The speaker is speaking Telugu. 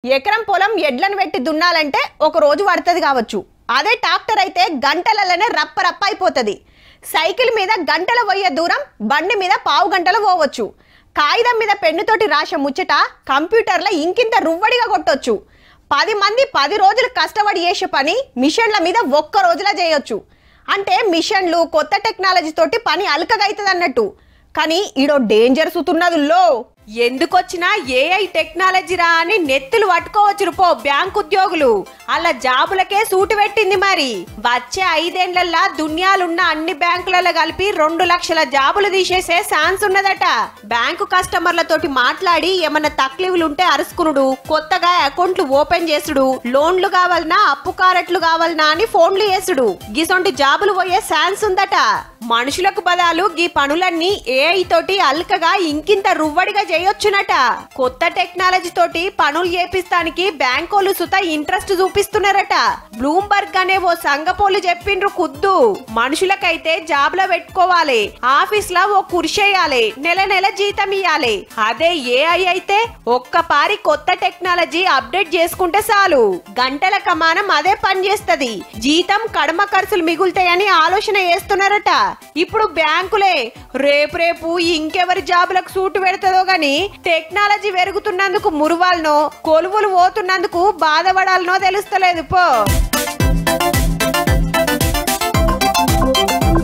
ఎకరం పొలం ఎడ్లను పెట్టి దున్నాలంటే ఒక రోజు పడుతుంది కావచ్చు. అదే ట్రాక్టర్ అయితే గంటలలోనే రప్ప రప్ప అయిపోతుంది. సైకిల్ మీద గంటల పోయే దూరం బండి మీద పావు గంటలు పోవచ్చు. కాగితం మీద పెన్నుతోటి రాసే ముచ్చట కంప్యూటర్లో ఇంకింత రువ్వడిగా కొట్టొచ్చు. 10 మంది 10 రోజులు కష్టపడి చేసే పని మిషన్ల మీద ఒక్క రోజులా చేయొచ్చు. అంటే మిషన్లు కొత్త టెక్నాలజీ తోటి పని అలకగా అవుతుంది అన్నట్టు. కానీ ఈడో డేంజర్ సుతున్నదుల్లో ఎందుకొచ్చినా ఏఐ టెక్నాలజీ రా అని నెత్తులు పట్టుకోవచ్చు పో బ్యాంక్ ఉద్యోగులు. అలా జాబులకే సూటు పెట్టింది. మరి వచ్చే 5 ఏళ్లల్లా దునియాలున్న అన్ని బ్యాంకులలో కలిపి 2 లక్షల జాబులు తీసేసే ఛాన్స్ ఉన్నదట. బ్యాంకు కస్టమర్లతోటి మాట్లాడి ఏమన్నా తక్లీఫ్లు ఉంటే అరుసుకునుడు, కొత్తగా అకౌంట్లు ఓపెన్ చేసుడు, లోన్లు కావాలన్నా అప్పు కారట్లు కావాలన్నా అని ఫోన్లు చేసుడు, గిసొంటి జాబులు పోయే ఛాన్స్ ఉందట. మనుషులకు బదాలు గీ పనులన్నీ ఏఐ తోటి అల్కగా ఇంకింత రువ్వడిగా చేయొచ్చునట. కొత్త టెక్నాలజీ తోటి పనులు చేపిస్తానికి బ్యాంకోలు సుత ఇంట్రెస్ట్ చూపిస్తున్నారట. బ్లూంబర్గ్ అనే ఓ సంగపోలు చెప్పిండ్రు కుద్దు. మనుషులకైతే జాబ్ లో పెట్టుకోవాలి, ఆఫీస్ లో ఓ కుర్చేయాలి, నెల నెల జీతం ఇయ్యాలి. అదే ఏఐ అయితే ఒక్కపారి కొత్త టెక్నాలజీ అప్డేట్ చేసుకుంటే చాలు, గంటల కమానం అదే పని చేస్తది. జీతం కడమ ఖర్చులు మిగులుతాయని ఆలోచన చేస్తున్నారట. ఇప్పుడు బ్యాంకులే రేపు ఇంకెవరి జాబులకు సూటు పెడతదో గాని టెక్నాలజీ పెరుగుతున్నందుకు మురువాలనో కొలువులు పోతున్నందుకు బాధపడాలనో తెలుస్తలేదు పో.